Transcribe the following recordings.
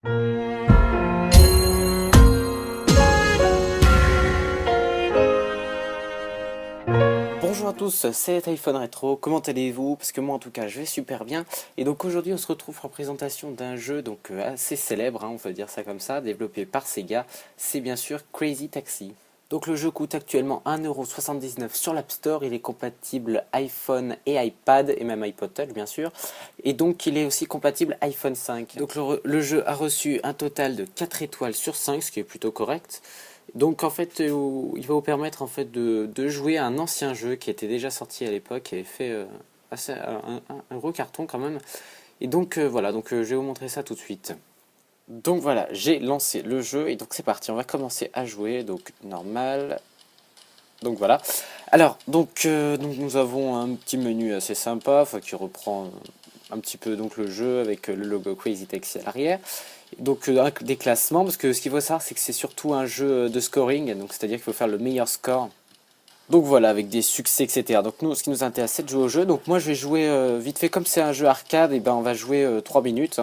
Bonjour à tous, c'est iPhone Retro, comment allez-vous? Parce que moi en tout cas je vais super bien. Et donc aujourd'hui on se retrouve en présentation d'un jeu assez célèbre, on peut dire ça comme ça, développé par Sega, c'est bien sûr Crazy Taxi. Donc le jeu coûte actuellement 1,79€ sur l'App Store, il est compatible iPhone et iPad, et même iPod Touch bien sûr, et donc il est aussi compatible iPhone 5. Donc le jeu a reçu un total de 4 étoiles sur 5, ce qui est plutôt correct. Donc en fait, il va vous permettre en fait de jouer à un ancien jeu qui était déjà sorti à l'époque, qui avait fait un gros carton quand même. Et donc voilà, je vais vous montrer ça tout de suite. Donc voilà, j'ai lancé le jeu et donc c'est parti, on va commencer à jouer, donc normal. Donc voilà. Alors, donc nous avons un petit menu assez sympa, qui reprend un petit peu donc le jeu avec le logo Crazy Taxi à l'arrière. Donc des classements, parce que ce qu'il faut savoir c'est que c'est surtout un jeu de scoring, donc c'est-à-dire qu'il faut faire le meilleur score. Donc voilà, avec des succès, etc. Donc nous, ce qui nous intéresse, c'est de jouer au jeu. Donc moi, je vais jouer vite fait, comme c'est un jeu arcade, et ben on va jouer 3 minutes.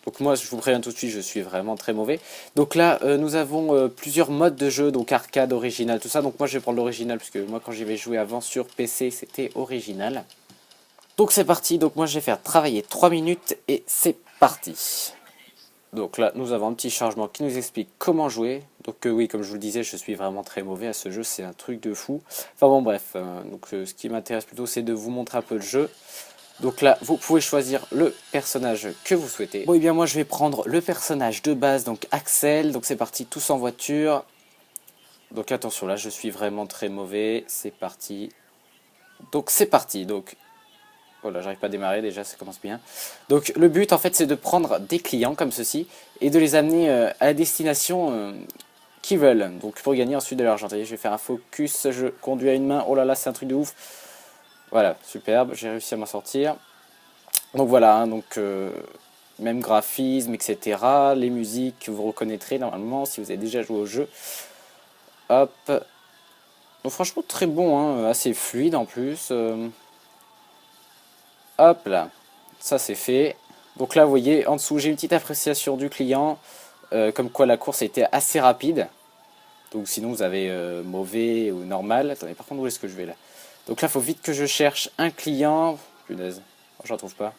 Donc moi, je vous préviens tout de suite, je suis vraiment très mauvais. Donc là, nous avons plusieurs modes de jeu, donc arcade, original, tout ça. Donc moi, je vais prendre l'original, parce que moi, quand j'y vais jouer avant sur PC, c'était original. Donc c'est parti, donc moi, je vais faire travailler 3 minutes, et c'est parti. Donc là, nous avons un petit chargement qui nous explique comment jouer. Donc oui, comme je vous le disais, je suis vraiment très mauvais à ce jeu, c'est un truc de fou. Enfin bon, bref, ce qui m'intéresse plutôt, c'est de vous montrer un peu le jeu. Donc là, vous pouvez choisir le personnage que vous souhaitez. Bon, et bien moi, je vais prendre le personnage de base, donc Axel. Donc c'est parti, tous en voiture. Donc attention, là, je suis vraiment très mauvais. C'est parti. Donc c'est parti, donc... Voilà, j'arrive pas à démarrer déjà, ça commence bien. Donc le but en fait c'est de prendre des clients comme ceci et de les amener à la destination qu'ils veulent. Donc pour gagner ensuite de l'argent. Je vais faire un focus, je conduis à une main, oh là là c'est un truc de ouf. Voilà, superbe, j'ai réussi à m'en sortir. Donc voilà, même graphisme, etc. Les musiques que vous reconnaîtrez normalement si vous avez déjà joué au jeu. Hop. Donc franchement très bon, assez fluide en plus. Hop là, ça c'est fait. Donc là, vous voyez, en dessous, j'ai une petite appréciation du client, comme quoi la course était assez rapide. Donc sinon, vous avez mauvais ou normal. Attendez, par contre, où est-ce que je vais là? Donc là, il faut vite que je cherche un client. Punaise, oh, j'en trouve pas.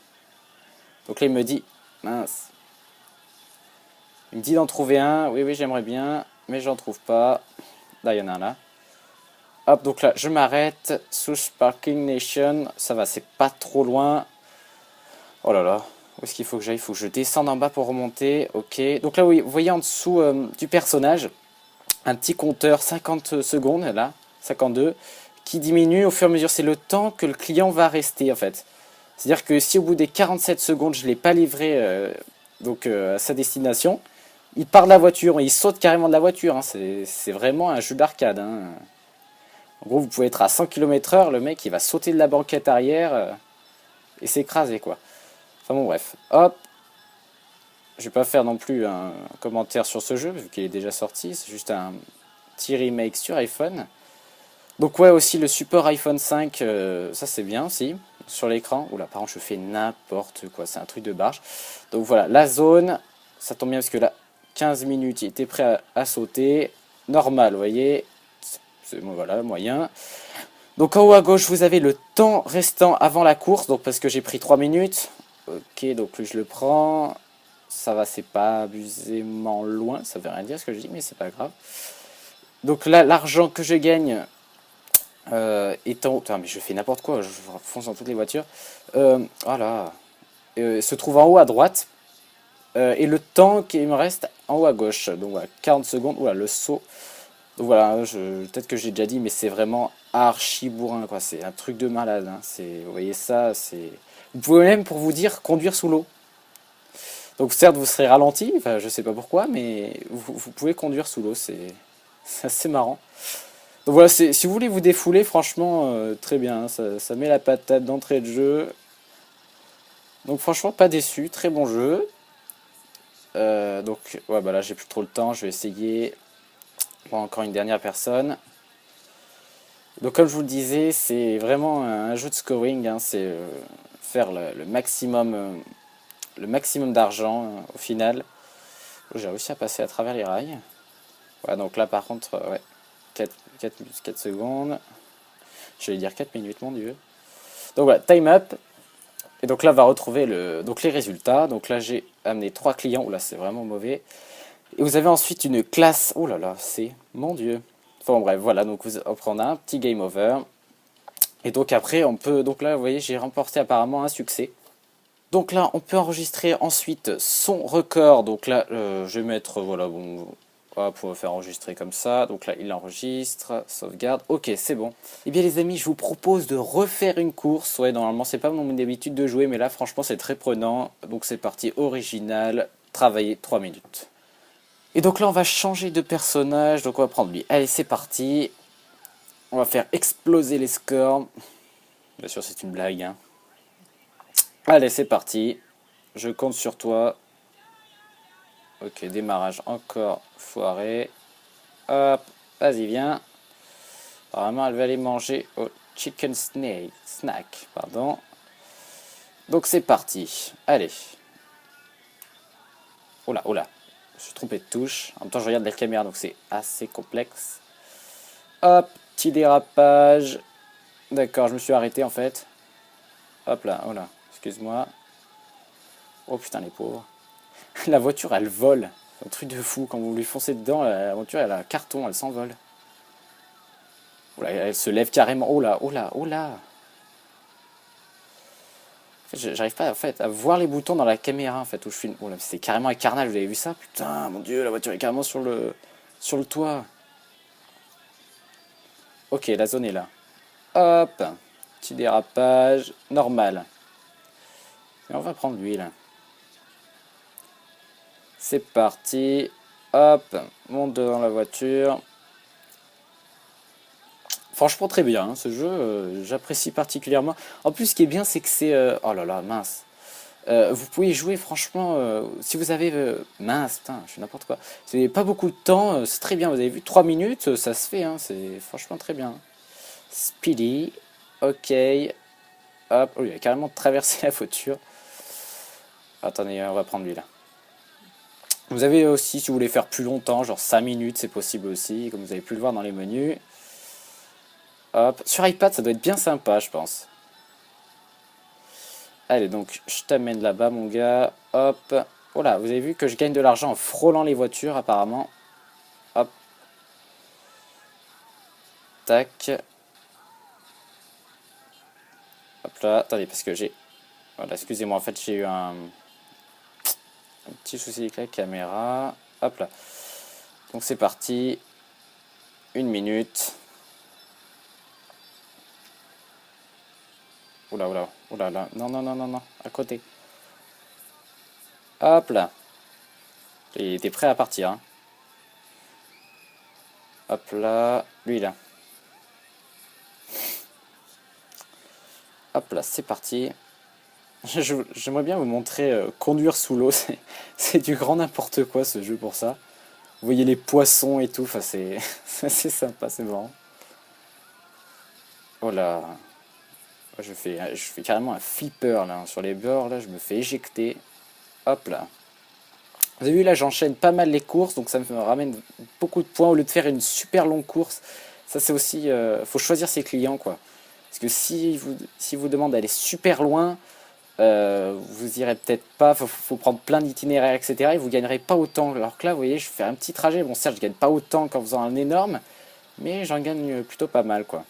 Donc là, il me dit, mince. Il me dit d'en trouver un. Oui, oui, j'aimerais bien, mais j'en trouve pas. Là, il y en a un là. Hop, donc là, je m'arrête. South Parking Nation. Ça va, c'est pas trop loin. Oh là là. Où est-ce qu'il faut que j'aille? Il faut que je descende en bas pour remonter. Ok. Donc là, vous voyez en dessous du personnage, un petit compteur 50 secondes, là, 52, qui diminue au fur et à mesure. C'est le temps que le client va rester, en fait. C'est-à-dire que si au bout des 47 secondes, je ne l'ai pas livré à sa destination, il part de la voiture, il saute carrément de la voiture. C'est vraiment un jeu d'arcade. En gros, vous pouvez être à 100 km/h, le mec, il va sauter de la banquette arrière et s'écraser, quoi. Enfin bon, bref. Hop. Je vais pas faire non plus un commentaire sur ce jeu, vu qu'il est déjà sorti. C'est juste un petit remake sur iPhone. Donc ouais, aussi le support iPhone 5, ça c'est bien aussi, sur l'écran. Oula, par contre je fais n'importe quoi, c'est un truc de barge. Donc voilà, la zone, ça tombe bien parce que là, 15 minutes, il était prêt à sauter. Normal, vous voyez. Voilà, moyen. Donc en haut à gauche, vous avez le temps restant avant la course, donc parce que j'ai pris 3 minutes. Ok, donc je le prends. Ça va, c'est pas abusément loin, ça veut rien dire ce que je dis, mais c'est pas grave. Donc là, l'argent que je gagne étant... Putain, mais je fais n'importe quoi, je fonce dans toutes les voitures. Voilà. Se trouve en haut à droite. Et le temps qui me reste en haut à gauche. Donc voilà, 40 secondes. Oula, le saut. Donc voilà, peut-être que j'ai déjà dit, mais c'est vraiment archi bourrin, quoi. C'est un truc de malade. Vous voyez ça, c'est... Vous pouvez même, pour vous dire, conduire sous l'eau. Donc certes, vous serez ralenti, enfin je sais pas pourquoi, mais vous pouvez conduire sous l'eau, c'est assez marrant. Donc voilà, si vous voulez vous défouler, franchement, très bien, ça met la patate d'entrée de jeu. Donc franchement, pas déçu, très bon jeu. Donc ouais, bah là j'ai plus trop le temps, je vais essayer. Bon, encore une dernière personne. Donc comme je vous le disais, c'est vraiment un jeu de scoring, c'est faire le maximum d'argent au final. J'ai réussi à passer à travers les rails. Ouais, donc là par contre, ouais, 4 secondes. J'allais dire 4 minutes, mon dieu. Donc voilà, time up. Et donc là, on va retrouver donc les résultats. Donc là, j'ai amené 3 clients. Oula, c'est vraiment mauvais. Et vous avez ensuite une classe. Oh là là, c'est... Mon dieu. Enfin bref, voilà. Donc après, on a un petit game over. Et donc après, on peut... Donc là, vous voyez, j'ai remporté apparemment un succès. Donc là, on peut enregistrer ensuite son record. Donc là, je vais mettre... Voilà, bon... Hop, on va faire enregistrer comme ça. Donc là, il enregistre, sauvegarde. Ok, c'est bon. Eh bien les amis, je vous propose de refaire une course. Ouais, normalement, c'est pas mon habitude de jouer, mais là, franchement, c'est très prenant. Donc c'est parti, original, travailler 3 minutes. Et donc là, on va changer de personnage. Donc on va prendre lui. Allez, c'est parti. On va faire exploser les scores. Bien sûr, c'est une blague, hein. Allez, c'est parti. Je compte sur toi. Ok, démarrage encore foiré. Hop, vas-y, viens. Apparemment, elle va aller manger au chicken snack. Pardon. Donc, c'est parti. Allez. Oh là, oh là. Je suis trompé de touche. En même temps, je regarde la caméra, donc c'est assez complexe. Hop, petit dérapage. D'accord, je me suis arrêté en fait. Hop là, oh là. Excuse-moi. Oh putain, les pauvres. La voiture, elle vole. C'est un truc de fou. Quand vous lui foncez dedans, la voiture, elle a un carton, elle s'envole. Oh là, elle se lève carrément. Oh là, oh là, oh là. J'arrive pas en fait à voir les boutons dans la caméra en fait où je filme. Oh là, c'est carrément un carnage, vous avez vu ça? Putain, mon dieu, la voiture est carrément sur le toit. Ok, la zone est là. Hop, petit dérapage, normal. Et on va prendre l'huile. C'est parti. Hop, monte dans la voiture. Franchement très bien, hein, ce jeu, j'apprécie particulièrement. En plus, ce qui est bien, c'est que c'est... oh là là, mince. Vous pouvez jouer franchement, si vous avez... mince, putain, je fais n'importe quoi. Si vous n'avez pas beaucoup de temps, c'est très bien. Vous avez vu, 3 minutes, ça se fait, hein, c'est franchement très bien. Speedy, ok. Hop, oh, il a carrément traversé la voiture. Attendez, on va prendre lui là. Vous avez aussi, si vous voulez faire plus longtemps, genre 5 minutes, c'est possible aussi, comme vous avez pu le voir dans les menus. Hop, sur iPad, ça doit être bien sympa, je pense. Allez, donc, je t'amène là-bas, mon gars. Hop. Oh là, vous avez vu que je gagne de l'argent en frôlant les voitures, apparemment. Hop. Tac. Hop là. Attendez, parce que j'ai... Voilà, excusez-moi, en fait, j'ai eu un petit souci avec la caméra. Hop là. Donc, c'est parti. 1 minute. Oula, oula, oula, là. Non, non, non, non, non. À côté. Hop là. Il était prêt à partir, hein. Hop là. Lui, là. Hop là, c'est parti. J'aimerais bien vous montrer conduire sous l'eau. C'est du grand n'importe quoi ce jeu pour ça. Vous voyez les poissons et tout. Enfin, c'est assez sympa, c'est marrant. Oh là. Je fais carrément un flipper là. Sur les bords, là, je me fais éjecter. Hop là. Vous avez vu, là, j'enchaîne pas mal les courses. Donc ça me ramène beaucoup de points au lieu de faire une super longue course. Ça, c'est aussi... faut choisir ses clients, quoi. Parce que si vous demande d'aller super loin, vous irez peut-être pas, faut prendre plein d'itinéraires, etc. Et vous gagnerez pas autant. Alors que là, vous voyez, je fais un petit trajet. Bon, certes, je gagne pas autant qu'en faisant un énorme, mais j'en gagne plutôt pas mal, quoi.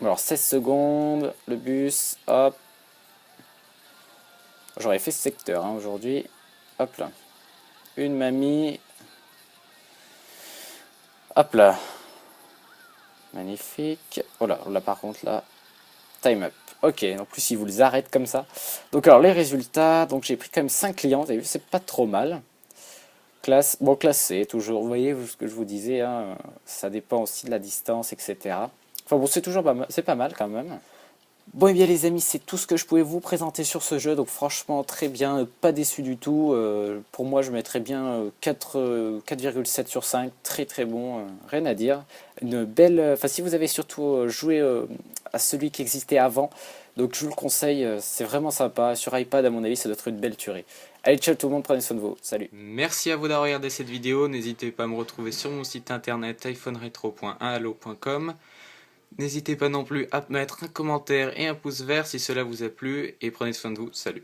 Alors, 16 secondes, le bus, hop. J'aurais fait ce secteur, hein, aujourd'hui. Hop là. Une mamie. Hop là. Magnifique. Oh là, là par contre, là. Time up. Ok, en plus ils vous les arrêtent comme ça. Donc alors les résultats, donc j'ai pris quand même 5 clients, vous avez vu, c'est pas trop mal. Classe, bon classé, toujours, vous voyez ce que je vous disais, hein, ça dépend aussi de la distance, etc. Enfin bon, c'est toujours pas mal, c'est pas mal quand même. Bon et bien les amis, c'est tout ce que je pouvais vous présenter sur ce jeu, donc franchement très bien, pas déçu du tout. Pour moi je mettrais bien 4,7 sur 5, très très bon, rien à dire. Une belle, enfin si vous avez surtout joué à celui qui existait avant, Donc je vous le conseille, c'est vraiment sympa. Sur iPad, à mon avis, ça doit être une belle tuerie. Allez, ciao tout le monde, prenez soin de vous. Salut. Merci à vous d'avoir regardé cette vidéo. N'hésitez pas à me retrouver sur mon site internet iphoneretro.1allo.com. N'hésitez pas non plus à mettre un commentaire et un pouce vert si cela vous a plu. Et prenez soin de vous. Salut.